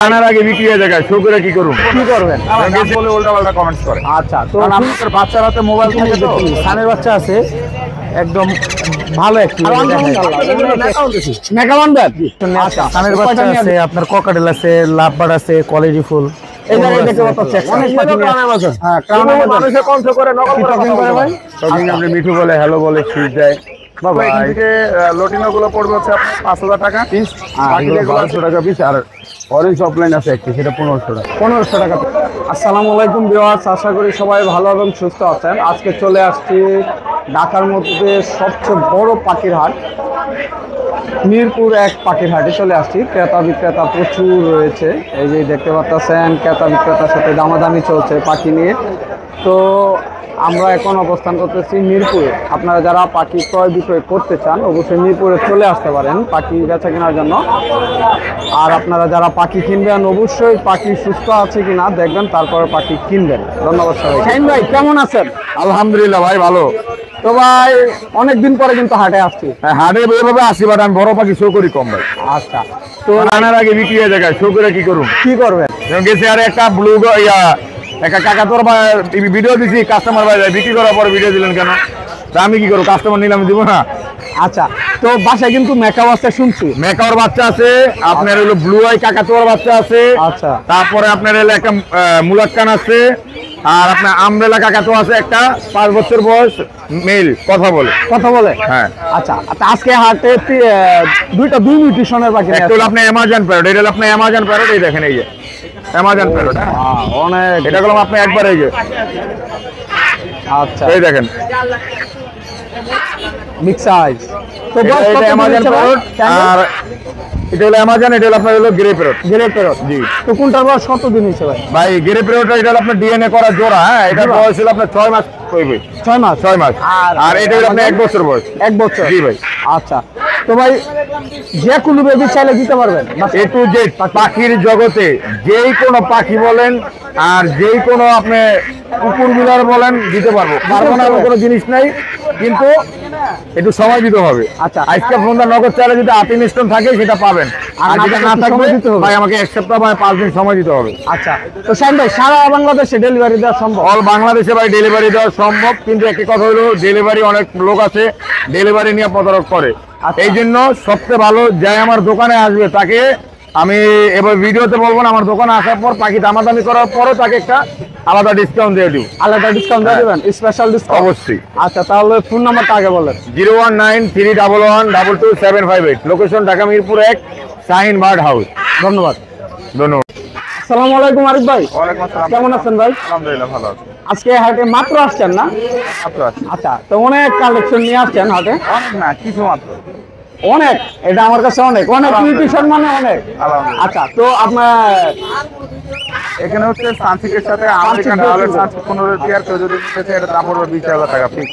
আনার আগে বিক্রি হয়ে যায় শো করে কি করুন কি করবেন বলে উল্টাপাল্টা কমেন্টস করে। আচ্ছা তো আপনাদের বাচ্চার হাতে মোবাইল থাকে তো সানের বাচ্চা আছে একদম ভালো একটু সানের বাচ্চা আছে আপনার ককাটেল আছে লাভবার্ড আছে কোয়ালিটি ফুল আপনি মিঠু বলে হ্যালো বলে ফিজ দেয় বাবা এদিকে লটিনো গুলো পড়বে হচ্ছে আপনার 5,000 টাকা পিস, বাকি 1200 টাকা পিস। আর অরেঞ্জ অফলাইন আছে একটি, সেটা 1500 টাকা। আসসালামু আলাইকুম ভিউয়ার্স, আশা করি সবাই ভালো এবং সুস্থ আছেন। আজকে চলে আসছি ঢাকার মধ্যে সবচেয়ে বড় পাখির হাট মিরপুর এক পাখির হাটে চলে আসছি। ক্রেতা বিক্রেতা প্রচুর রয়েছে, এই যে দেখতে পাচ্ছেন ক্রেতা বিক্রেতার সাথে দামাদামি চলছে পাখি নিয়ে। তো আমরা এখন অবস্থান করতেছি মিরপুরে। আপনারা যারা পাখি ক্রয় বিক্রয় করতে চান অবশ্যই মিরপুরে চলে আসতে পারেন পাখি বেচা কেনার জন্য। আর আপনারা যারা পাখি কিনবেন অবশ্যই পাখি সুস্থ আছে কিনা দেখবেন, তারপরে পাখি কিনবেন। ধন্যবাদ সবাই। শাহিন ভাই কেমন আছেন? আলহামদুলিল্লাহ ভাই ভালো। তো ভাই অনেকদিন পরে কিন্তু হাটে আসছি। হাটে এভাবে আসি, বাট আমি বড় পাখি শো করি কম ভাই। আচ্ছা তো আনার আগে বিক্রি হয়ে যায় শো করে কি করুন কি করবেন? গেছে আর একটা ব্লু একটা কাকাতোর ভিডিও দিছি, কাস্টমার ভাই বিক্রি করার পরে ভিডিও দিলেন কেন? তা আমি কি করবো, কাস্টমার নিলাম দিব না। আচ্ছা তো বাসায় কিন্তু মেকাও আছে শুনছি। মেকাওর বাচ্চা আছে, আপনার হলো ব্লু আই কাকাতোর বাচ্চা আছে। আচ্ছা তারপরে আপনার হলো একটা মুলাক্কান আছে, আর আপনার আমরেলা কাকাতো আছে একটা 5 বছর বয়স মেল, কথা বলে। হ্যাঁ আচ্ছা আজকে হাটে দুইটা দুই মিউটেশনের পাখি একটা হলো আপনার অ্যামাজন প্যারট, এটা হলো আপনার অ্যামাজন প্যারট। এই দেখেন এই যে অ্যামাজন প্যারট, অনেক এটা করলাম আপনি একবার এই যে আচ্ছা এই দেখেন মিক্স সাইজ। তো এটা অ্যামাজন প্যারট, আর এটা হলো অ্যামাজন, এটা হলো আপনার হলো গ্রে প্যারট। জি। তো কোনটার বয়স কত দিন হয়েছে ভাই? ভাই গ্রে প্যারট এটা হলো আপনার ডিএনএ করা জোড়া। হ্যাঁ এটা বয়স হলো আপনার 6 মাস হইবে। 6 মাস। আর এটা হলো আপনার 1 বছর বয়স। 1 বছর। জি ভাই। আচ্ছা তো ভাই যে কোনো বেবি চাইলে দিতে পারবেন? এ টু জেড পাখির জগতে যেই কোনো পাখি বলেন আর যেই কোনো আপনি কুকুর বিলার বলেন দিতে পারবো না, কোনো জিনিস নাই, কিন্তু একটু সময় দিতে হবে। আচ্ছা আজকে ফোনটা নগদ চাইলে যদি 8 স্টোন থাকে সেটা পাবেন, আর যেটা না থাকবে ভাই আমাকে 1 সপ্তাহ বা 5 দিন সময় দিতে হবে। আচ্ছা তো শাহিন ভাই সারা বাংলাদেশে ডেলিভারি দেওয়া সম্ভব? অল বাংলাদেশে ভাই ডেলিভারি দেওয়া সম্ভব, কিন্তু একটি কথা হলো ডেলিভারি অনেক লোক আছে ডেলিভারি নিয়ে প্রতারক করে। এই জন্য সবচেয়ে ভালো যাই আমার দোকানে আসবে তাকে আমি এবার ভিডিওতে বলবো না, আমার দোকানে আসার পর পাখি দামাদামি করার পরও তাকে একটা আলাদা ডিসকাউন্ট দিয়ে দিব। আলাদা ডিসকাউন্ট দিয়ে দেবেন? স্পেশাল ডিসকাউন্ট অবশ্যই। আচ্ছা তাহলে ফোন নাম্বারটা আগে বলেন। 0193111222758, location Dhaka Mirpur 1, Shahin bird house. ধন্যবাদ। আসসালামু আলাইকুম আরিফ ভাই। ওয়ালাইকুম আসসালাম। কেমন আছেন ভাই? আলহামদুলিল্লাহ ভালো আছি। আজকে হাটে মাত্র আসছেন না? মাত্র আছি। আচ্ছা তো অনেক কালেকশন নিয়ে আসছেন হাটে? অনেক না, কিছু মাত্র। অনেক, এটা আমার কাছে অনেক নিউট্রিশন মানে অনেক। আচ্ছা তো আপনার এখানে হচ্ছে সানসিকের সাথে আমেরিকান ডলার সানসিক 15 টিয়ার কেউ যদি নিতে চায় এটার দাম পড়বে 20,000 টাকা ফিক্স।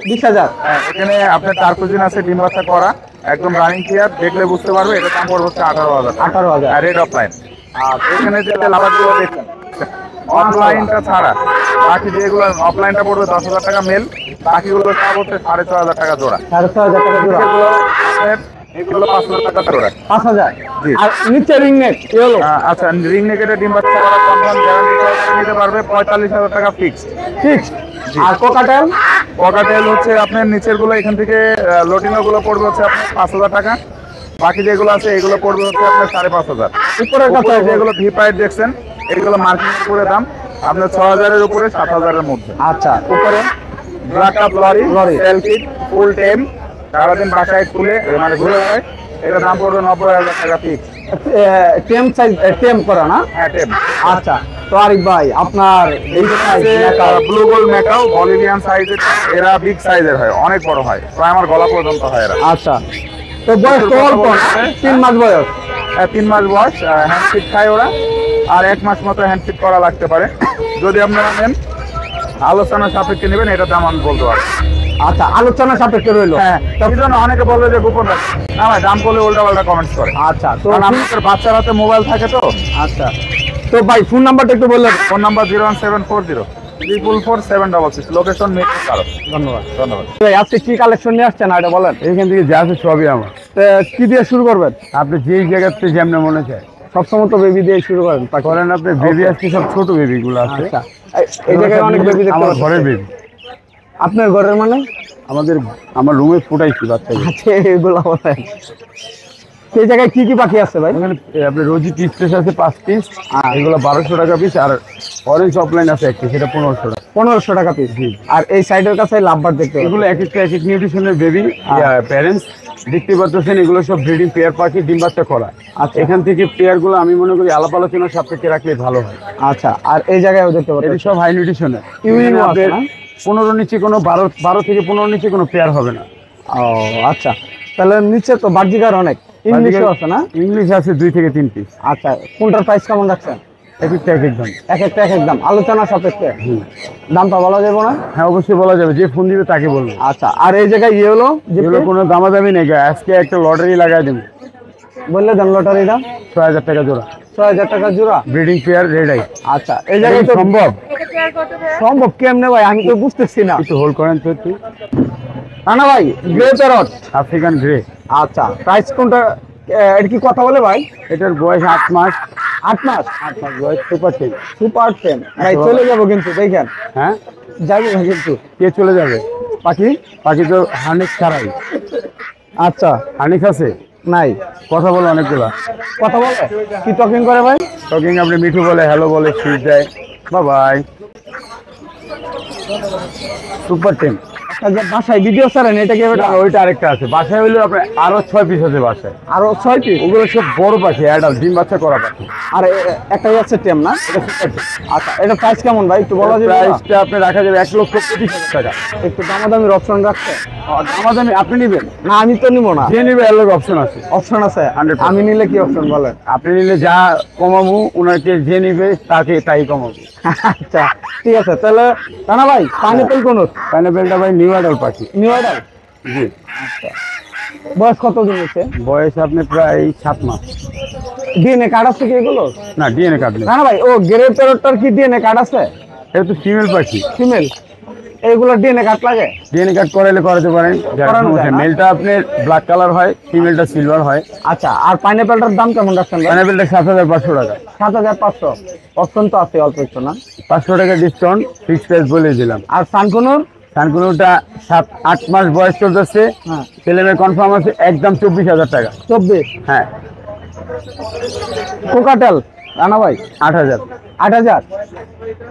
20,000? হ্যাঁ, এখানে আপনার টার্কোজিন আছে, ডিম বাচ্চা করা, একদম রানিং টিয়ার, দেখলে বুঝতে পারবে এটার দাম পড়বে হচ্ছে 18,000। 18,000 রেড অফলাইন। আর এখানে যে লাভারগুলো দেখছেন অফলাইনটা ছাড়া বাকি যেগুলো অফলাইনটা পড়বে 10,000 টাকা মেল, বাকিগুলো দাম হচ্ছে 6,500 টাকা জোড়া। 6,500 টাকা জোড়া। এগুলো 5,000 টাকা জোড়া। 5,000? জি। আর নিচে রিং নেক কি হলো? আচ্ছা রিং নেকেটে ডিম বাচ্চা করা কনফার্ম গ্যারান্টি নিতে পারবে 45,000 টাকা ফিক্সড। ফিক্সড। আর কোকাটেল? কোকাটেল হচ্ছে আপনার নিচের গুলো এখান থেকে লটিনো গুলো পড়বে হচ্ছে আপনার 5,000 টাকা, বাকি যেগুলো আছে এগুলো পড়বে হচ্ছে আপনার 5,500। উপরের কথা যেগুলো ভি পাইট দেখছেন এগুলো মার্কেট করে দাম আপনার 6,000 এর উপরে 7,000 এর মধ্যে। আচ্ছা উপরে ব্ল্যাক কাপ লরি সেলফিট ফুল টেম, সারাদিন বাসায় খুলে মানে ঘুরে হয়, এটা দাম পড়বে 90,000 টাকা ফিক্স। টেম সাইজ টেম করা না? হ্যাঁ টেম। আচ্ছা তো আরিফ ভাই আপনার এই ব্লু গোল্ড মেকাও বলিভিয়ান সাইজের, এরা বিগ সাইজের হয়, অনেক বড় হয়, প্রায় আমার গলা পর্যন্ত হয় এরা। আচ্ছা তো বয়স তো অল্প, 3 মাস বয়স? 3 মাস বয়স, হ্যান্ডফিট খায় ওরা, আর 1 মাস মতো হ্যান্ডফিট করা লাগতে পারে। যদি আপনারা নেন আলোচনা সাপেক্ষে নেবেন, এটার দাম আমি বলতে পারবো। আচ্ছা আলোচনা সাপেক্ষে রইলো। হ্যাঁ এই জন্য অনেকে বলবে যে গোপন না ভাই, দাম বলে উল্টাপাল্টা কমেন্টস করে। আচ্ছা তো আপনাদের বাচ্চার হাতে মোবাইল থাকে তো। আচ্ছা তো ভাই ফোন নাম্বারটা একটু বললেন। Phone number 01740 location Mirpur 12। ধন্যবাদ। ভাই আজকে কি কালেকশন নিয়ে আসছেন এটা বলেন। এখান থেকে যা আছে সবই আমার। কি দিয়ে শুরু করবেন? আপনি যেই জায়গাতে যেমন মনে চায়। সবসময় তো বেবি দিয়ে শুরু করেন করেন আপনি বেবি আজকে সব ছোট বেবি গুলো আছে। আচ্ছা এই জায়গায় অনেক বেবি দেখতে আমার পাচ্ছি। ঘরের বেবি, আপনার ঘরের মানে? আমার রুমে ফুটাইছি বাচ্চা। আচ্ছা এগুলো বলেন। এই জায়গায় কি কি পাখি আছে ভাই? এখানে আপনার রোজি পিস পিস আছে 5 পিস, এগুলো 1200 টাকা পিস, আর অরেঞ্জ অফলাইন আছে একটা, সেটা 1500 টাকা। 1500 টাকা পিস। আর এই সাইডের কাছে লাভবার দেখতে পাচ্ছি। এগুলো এক একটা এক এক নিউট্রিশনের বেবি প্যারেন্টস দেখতে পাচ্ছেন। এগুলো সব ব্রিডিং পেয়ার পাখি, ডিম বাচ্চা করা। আচ্ছা এখান থেকে পেয়ার গুলো আমি মনে করি আলাপ আলোচনার সাপেক্ষে রাখলে ভালো হয়। আচ্ছা আর এই জায়গায়ও দেখতে পাচ্ছি এটি সব হাই নিউট্রিশনের। ইউনিও আছে না? 15 নিচে কোনো 12 থেকে 15 নিচে কোনো পেয়ার হবে না। ও আচ্ছা, তাহলে নিচে তো বার্জিকার অনেক, ইংলিশও আছে না? ইংলিশ আছে 2 থেকে 3 পিস। আচ্ছা কোনটার প্রাইস কেমন রাখছেন? এক একটা এক এক দাম। এক একটা এক এক দাম, আলোচনা সাপেক্ষে দামটা বলা যাবে না? হ্যাঁ অবশ্যই বলা যাবে, যে ফোন দিবে তাকে বলবো। আচ্ছা আর এই জায়গায় ইয়ে হলো যেগুলো কোনো দামাদামি নেই, আজকে একটা লটারি লাগাই দেবো। বললে দেন লটারিটা 6000 টাকা জোড়া, 6000 টাকা জোড়া। Breeding pair red eye. আচ্ছা এই জায়গায় তো সম্ভব? সম্ভব কেমনে ভাই, আমি তো বুঝতেছি না। একটু হোল্ড করেন তো একটু। না ভাই গ্রে প্যারট, আফ্রিকান গ্রে। আচ্ছা প্রাইস কোনটা? এটা কি কথা বলে ভাই? এটার বয়স 8 মাস। 8 মাস? 8 মাস বয়স, সুপার টেন। সুপার টেন ভাই, চলে যাবো কিন্তু দেখেন। হ্যাঁ যাবো ভাই কিন্তু। কে চলে যাবে? পাখি পাখি তো হানিক ছাড়াই। আচ্ছা হানিক আছে নাই, কথা বলে অনেকগুলা। কথা বলে কি টকিং করে ভাই? টকিং আপনি মিঠু বলে, হ্যালো বলে, সুইট দেয়, বাই। Super ten. আচ্ছা বাসায় ভিডিও ছাড়েন এটা কি? না, ওইটা আরেকটা আছে বাসায়, হইলে আপনার আরো 6 পিস আছে বাসায়। আরো 6 পিস? ওগুলো সব বড় পাখি, অ্যাডাল্ট, ডিম বাচ্চা করা পাখি। আর একটাই আছে টেম না? এটা সুপার টেন। আচ্ছা এটা প্রাইস কেমন ভাই একটু বলা যাবে? প্রাইসটা আপনি রাখা যাবে 1,25,000 টাকা। একটু দামাদামির অপশন রাখছে? দামাদামি আপনি নিবেন? না আমি তো নিব না। যে নিবে এর লগে অপশন আছে। অপশন আছে? 100%। আমি নিলে কি অপশন বলেন? আপনি নিলে যা কমাবো, ওনাকে যে নিবে তাকে তাই কমাবো। আচ্ছা ঠিক আছে, তাহলে রানা ভাই পাইনাপেল কোন? পাইনাপেলটা ভাই নিউ অ্যাডাল্ট পাখি। New order? জি। আচ্ছা বয়স কত দিন হচ্ছে? বয়স আপনি প্রায় 7 মাস। ডিএনএ কার্ড আছে কি এগুলো? না, ডিএনএ কার্ড নেই। রানা ভাই ও গ্রে প্যারটটার কি ডিএনএ কার্ড আছে? এটা তো ফিমেল পাখি। ফিমেল? এইগুলো ডিএনএ কার্ড লাগে? ডিএনএ কার্ড করাইলে করাতে পারেন। করানো যায় না? মেলটা আপনার ব্ল্যাক কালার হয়, ফিমেলটা সিলভার হয়। আচ্ছা আর পাইনাপেলটার দাম কেমন রাখছেন ভাই? পাইনাপেলটা 7500 টাকা। 7500? অপশন তো আছে অল্প একটু না? 500 টাকা ডিসকাউন্ট, ফিক্স প্রাইস বলে দিলাম। আর সানকুনুর? সানকুনুটা 7-8 মাস বয়স চলতেছে, হ্যাঁ ছেলেমেয়ে কনফার্ম আছে, একদম 24,000 টাকা। 24? হ্যাঁ। কোকাটেল রানা ভাই 8000। 8000?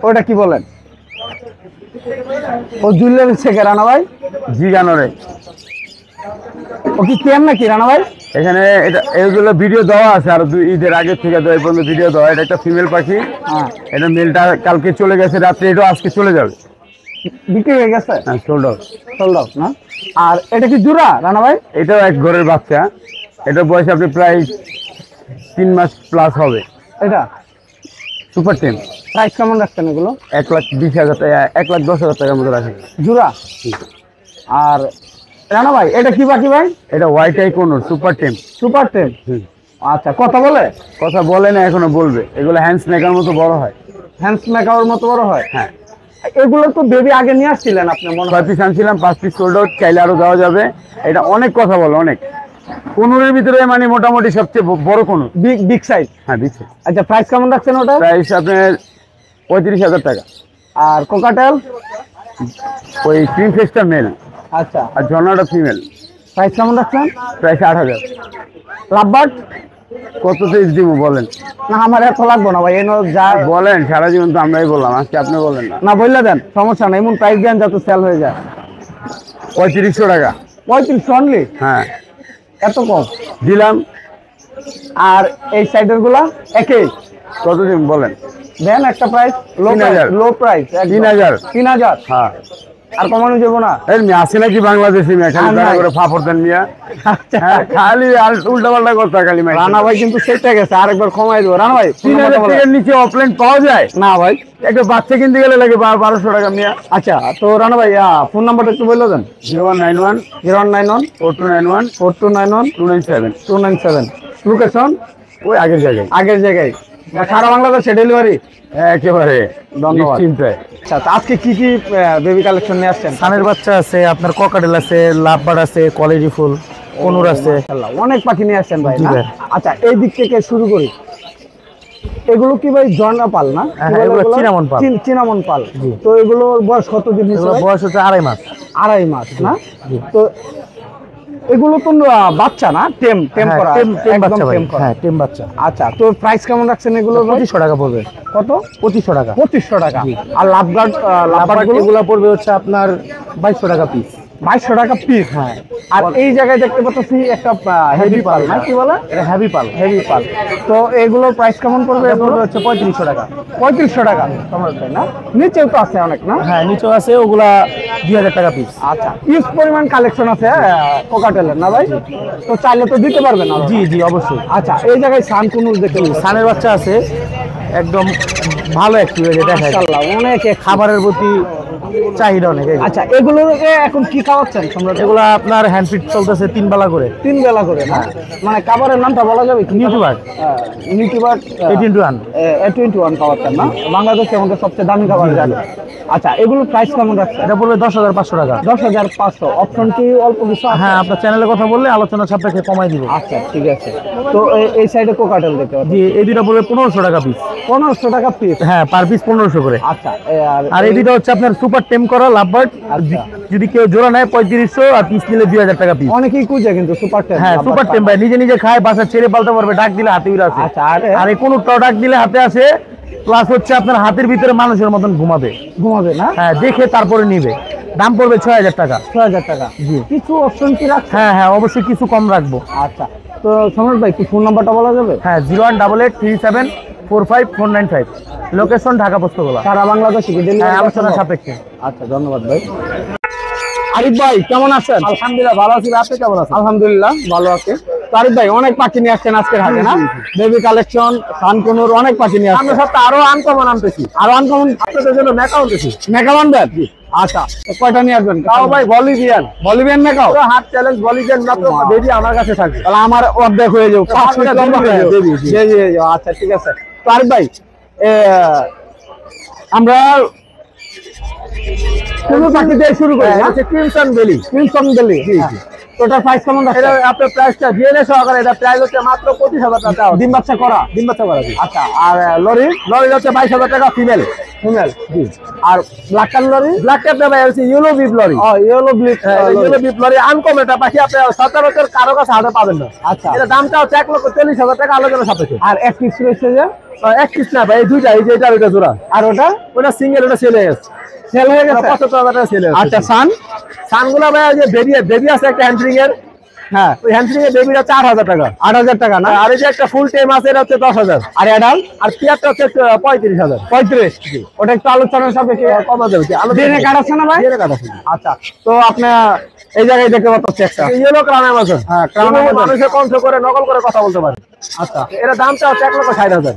ওটা কি বলেন? ও জুয়েলারি থেকে রানা ভাই? জিগানোরে। ও কি কেম নাকি রানা ভাই? এখানে এটা এগুলো ভিডিও দেওয়া আছে, আর ঈদের আগে থেকে দেওয়া, এই পর্যন্ত ভিডিও দেওয়া। এটা একটা ফিমেল পাখি। হ্যাঁ এটা মেলটা কালকে চলে গেছে রাত্রে, এটাও আজকে চলে যাবে। বিক্রি হয়ে গেছে? হ্যাঁ, সোল্ড আউট। সোল্ড আউট না? আর এটা কি জোড়া রানা ভাই? এটাও এক ঘরের বাচ্চা। এটার বয়স আপনি প্রায় 3 মাস প্লাস হবে। এটা সুপার টেন। প্রাইস কেমন রাখছেন এগুলো? 1,20,000 টাকা, 1,10,000 টাকার মতো রাখেন। জোড়া? আর রানা ভাই এটা কি পাখি ভাই? এটা white eye conure super ten. Super ten? আচ্ছা কথা বলে? কথা বলে না, এখনো বলবে। এগুলো হ্যান্ডস মেকার মতো বড় হয়। হ্যান্ডস মেকাওর মতো বড় হয়? হ্যাঁ। এগুলো তো বেবি আগে নিয়ে আসছিলেন আপনি মনে হয়? 6 পিস আনছিলাম, 5 পিস সোল্ড আউট, চাইলে আরো দেওয়া যাবে। এটা অনেক কথা বলে, অনেক। কোনুরের ভিতরে মানে মোটামুটি সবচেয়ে বড় কোনুর। Big size? হ্যাঁ, দিচ্ছে। আচ্ছা প্রাইস কেমন রাখছেন ওটা? প্রাইস আপনার 35,000 টাকা। আর কোকাটেল? ওই ক্রিম ফেসটা মেল, আচ্ছা আর ঝর্ণাটা ফিমেল। প্রাইস কেমন রাখছেন? প্রাইস 8,000। লাভবার্ড? কত পিস দিব বলেন? না আমার এত লাগবো না ভাই, এনো যা বলেন, সারা জীবন তো আমরাই বললাম, আজকে আপনি বলেন না। না বললে দেন, সমস্যা নেই, এমন প্রাইস দেন যাতে সেল হয়ে যায়। 3500 টাকা। 3500 অনলি? হ্যাঁ, এত কম দিলাম। আর এই সাইডের গুলা একই? কত দিন বলেন? দেন একটা প্রাইস, 3000 লো প্রাইস। 3000। 3000? হ্যাঁ। আর কমানো যাবো না? এই মিয়া আছে নাকি বাংলাদেশি মিয়া, খালি আর বেড়া নাই। করে ফাফর দেন মিয়া। আচ্ছা হ্যাঁ, খালি উল্টা পাল্টা কথা খালি মাইর। রানা ভাই কিন্তু সেটা গেছে, আরেকবার কমাই দেবো। রানা ভাই 3000 টাকার নিচে অফলাইন পাওয়া যায় না ভাই? একটা বাচ্চা কিনতে গেলে লাগে 1200 টাকা মিয়া। আচ্ছা তো রানা ভাই ফোন নাম্বারটা একটু বলে দেন। 0191 0191 4291 4291 297। 297। লোকেশন? ওই আগের জায়গায়। আগের জায়গায়? সারা বাংলাদেশে ডেলিভারি? একেবারে ধন্যবাদ। নিশ্চিন্তায়। আচ্ছা তো আজকে কি কি বেবি কালেকশন নিয়ে আসছেন? সানের বাচ্চা আছে, আপনার ককাটেল আছে, লাভবার্ড আছে, কোয়ালিটি ফুল, কোনুর আছে। মাশাআল্লাহ, অনেক পাখি নিয়ে আসছেন ভাই জি না? ভাই। আচ্ছা এই দিক থেকে শুরু করি, এগুলো কি ভাই ঝর্ণা পাল না? হ্যাঁ, এগুলো চিনামন পাল। চিনামন পাল। তো এগুলোর বয়স কতদিন হয়েছে ভাই? বয়স হচ্ছে 2.5 মাস। 2.5 মাস না? তো এগুলো তো বাচ্চা না? টেম করা, টেম বাচ্চা একদম ভাই। টেম করা। হ্যাঁ, টেম বাচ্চা। আচ্ছা, তো প্রাইস কেমন রাখছেন এগুলো? 2500 টাকা পড়বে। কত? 2500 টাকা। 2500 টাকা। আর লাভগার্ড এগুলো পড়বে হচ্ছে আপনার 2200 টাকা পিস। 2200 টাকা পিস। হ্যাঁ। আর এই জায়গায় দেখতে পাচ্ছি একটা হেভি পাল না, কি বলে? এটা হেভি পাল। হেভি পাল। তো এগুলোর প্রাইস কেমন পড়বে? এটা পড়বে হচ্ছে 3500 টাকা। 3500 টাকা সম্ভবত না? নিচেও তো আছে অনেক না? হ্যাঁ, নিচেও আছে, ওগুলা 2000 টাকা পিস। আচ্ছা, ইউজ পরিমাণ কালেকশন আছে কোকাটেলের না ভাই? তো চাইলে তো দিতে পারবেন। জি জি, অবশ্যই। আচ্ছা, এই জায়গায় সানকুনুর দেখতে সানের বাচ্চা আছে, একদম ভালো একটু দেখা যায়। মাশাআল্লাহ, অনেক খাবারের প্রতি চাহিদা অনেক। আচ্ছা, এগুলোকে এখন কি খাওয়াচ্ছেন সম্রাট? এগুলা আপনার হ্যান্ড ফিড চলতেছে 3 বেলা করে। 3 বেলা করে না? মানে খাবারের নামটা বলা যাবে কি? নিউট্রিবার্ট। নিউট্রিবার্ট 18-1 A21 খাওয়াচ্ছেন না? বাংলাদেশে আমাদের সবচেয়ে দামি খাবার জানি। আচ্ছা, এগুলো প্রাইস কেমন রাখছেন? এটা পড়বে 10,500 টাকা। 10,500। অপশন কি অল্প কিছু আছে? হ্যাঁ, আপনার চ্যানেলে কথা বললে আলোচনা সাপেক্ষে কমাই দিব। আচ্ছা, ঠিক আছে। তো এই সাইডে কোকাটেল দেখতে পাচ্ছি। জি, এই দুটো পড়বে 1500 টাকা পিস। 1500 টাকা পিস। হ্যাঁ, পার পিস 1500 করে। আচ্ছা, আর এই দুটো হচ্ছে আপনার সুপার টেম করা লাভবার্ড। আচ্ছা। যদি কেউ জোড়া নেয় 3500, আর পিস নিলে 2000 টাকা পিস। অনেকেই খুঁজে কিন্তু সুপার টেম। হ্যাঁ, সুপার টেম ভাই নিজে নিজে খায়, বাসা ছেড়ে পালতে পারবে, ডাক দিলে হাতে উড়ে আসে। আচ্ছা, আর এই কোনো ডাক দিলে হাতে আসে, প্লাস হচ্ছে আপনার হাতের ভিতরে মানুষের মতন ঘুমাবে। ঘুমাবে না? হ্যাঁ, দেখে তারপরে নিবে। দাম পড়বে 6000 টাকা। 6000 টাকা। জি। কিছু অপশন কি রাখছেন? হ্যাঁ হ্যাঁ, অবশ্যই কিছু কম রাখবো। আচ্ছা, তো সম্রাট ভাই কি ফোন নাম্বারটা বলা যাবে? হ্যাঁ, 018837454995। লোকেশন ঢাকা পোস্তগোলা। সারা বাংলাদেশে কি ডেলিভারি? হ্যাঁ, আলোচনা সাপেক্ষে। আচ্ছা, ধন্যবাদ ভাই। আরিফ ভাই কেমন আছেন? আলহামদুলিল্লাহ ভালো আছি, আপনি কেমন আছেন? আলহামদুলিল্লাহ ভালো আছি। তো আরিফ ভাই অনেক পাখি নিয়ে আসছেন আজকের হাটে না? বেবি কালেকশন, সানকুনুর অনেক পাখি নিয়ে আসছেন। আমরা সপ্তাহে আরো আনকমন আনতেছি। আরো আনকমন আপনাদের জন্য মেকা আনতেছি। মেকামান ব্যাট? আচ্ছা, তো কয়টা নিয়ে আসবেন? তাও ভাই বলিভিয়ান। Bolivian macaw? পুরো হাট চ্যালেঞ্জ বলিভিয়ান, মাত্র বেবি আমার কাছে থাকবে। তাহলে আমার অর্ধেক হয়ে যাবে, 5 ফিট লম্বা হয়ে যাবে। দেবী, জি। জি জি জি, আচ্ছা ঠিক আছে। তো আরিফ ভাই আমরা কোন পাখি দিয়ে শুরু করি? এটা হচ্ছে ক্রিমসন বেলি। ক্রিমসন বেলি। জি জি। তো এটার প্রাইস কেমন রাখছেন? এটা আপনার প্রাইসটা ডিএনএ সহকারে, এটা প্রাইস হচ্ছে মাত্র 25,000 টাকা। ডিম বাচ্চা করা? ডিম বাচ্চা করা। আচ্ছা, আর লরি? লরি হচ্ছে 22,000 টাকা ফিমেল। ফিমেল? জি। আর black colour lory? Black cap ভাই হচ্ছে ইয়েলো বিপ লরি। ও, ইয়েলো ব্লিক। ইয়েলো বিপ লরি আনকম, এটা পাখি আপনি সচরাচর কারো কাছে হাতে পাবেন না। আচ্ছা। এটা দামটা হচ্ছে 1,40,000 টাকা, আলোচনা সাপেক্ষে। আর এক পিস রয়েছে যে? এক পিস না ভাই, এই দুইটা, এই যে এটা আর ওইটা জোড়া। আর ওটা সিঙ্গেল, ওটা সেল হয়ে গেছে। সেল হয়ে গেছে? 75,000 টাকা সেল হয়ে গেছে। আচ্ছা, সান? সানগুলো ভাই ওই যে বেবি আছে একটা হ্যান্ড্রিং এর। হ্যাঁ, ওই হ্যান্ড্রিং এর বেবিটা 4,000 টাকা। 8,000 টাকা না? আর এই যে একটা ফুল টাইম আছে, এটা হচ্ছে 10,000। আর অ্যাডাল্ট? আর পিয়ারটা হচ্ছে 35,000। 35। ওটা একটু আলোচনার সাপেক্ষে কমা যাবে কি? ডিএনএ কার্ড আছে না ভাই? ডিএনএ কার্ড আছে। আচ্ছা, তো আপনার এই জায়গায় দেখতে পাচ্ছি একটা ইয়েলো ক্রাউন অ্যামাজন। হ্যাঁ, ক্রাউন এগুলো অ্যামাজন। মানুষের কণ্ঠ করে নকল করে কথা বলতে পারে। আচ্ছা, এর দামটা হচ্ছে 1,60,000।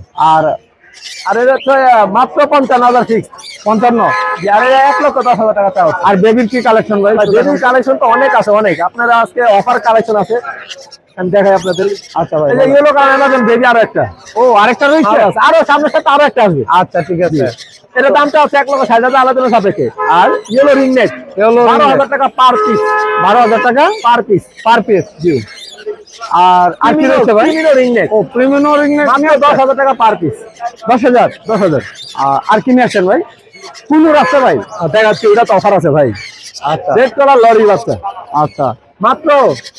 আর এটা হচ্ছে মাত্র 55,000 ফিক্স। 55। আর এটা 1,10,000 টাকা চাও। আর বেবির কি কালেকশন ভাই? বেবির কালেকশন তো অনেক আছে, অনেক। আপনারা আজকে অফার কালেকশন আছে, আমি দেখাই আপনাদের। আচ্ছা ভাই, এই যে ইয়েলো ক্রাউন অ্যামাজন বেবি আরো একটা। ও আরেকটা রয়েছে? আরো সামনের সাথে আরো একটা আসবে। আচ্ছা, ঠিক আছে। এটার দামটা হচ্ছে 1,60,000 আলোচনা সাপেক্ষে। আর ইয়েলো রিংনেট Yellow ringneck। 12,000 টাকা পার পিস। 12,000 টাকা পার পিস। Per piece? জি। আর কি রয়েছে ভাই? প্রিমিনো রিংনেট ও, প্রিমিনো রিং মাত্র 10,000 টাকা পার পিস। 10,000। 10,000। আর কি নিয়ে আসছেন ভাই? কুনুর আছে ভাই, দেখাচ্ছি, ওটা তো অফার আছে ভাই। আচ্ছা রেড কালার লরি বাচ্চা আচ্ছা, মাত্র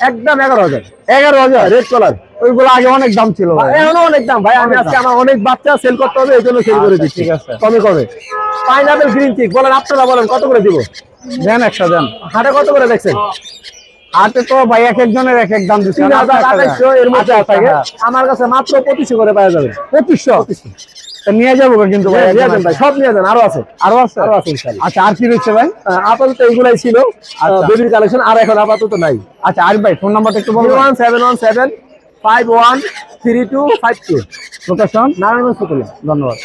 একদম 11,000। 11,000? Red colour. ওইগুলো আগে অনেক দাম ছিল ভাই। এখনো অনেক দাম ভাই, আমি অনেক আজকে দাম। আমার অনেক বাচ্চা সেল করতে হবে, এই জন্য সেল করে আচ্ছা, দিচ্ছি। ঠিক আছে। কমে কমে। পাইনাপেল গ্রিন চিক বলেন, আপনারা বলেন কত করে দিব? দেন, একটা দেন। হাটে কত করে দেখছেন? হাতে তো ভাই এক একজনের এক এক দাম দিচ্ছে। 3,200 এর মধ্যে আচ্ছা, থাকে। হ্যাঁ। আমার কাছে মাত্র 2500 করে পাওয়া যাবে। 2500? তা নিয়ে যাবো কিন্তু ভাই, নিয়ে যান ভাই, সব নিয়ে যান, আরো আছে। আরো আছে? আরো আছে ইনশাআল্লাহ। আচ্ছা, আর কি রয়েছে ভাই? আপাতত এইগুলাই ছিল আচ্ছা। বেবির কালেকশন, আর এখন আপাতত নাই। আচ্ছা, আরিফ ভাই ফোন নাম্বারটা একটু বলুন। 01717513252। লোকেশন? নারায়ণগঞ্জ ফতুল্লা। ধন্যবাদ।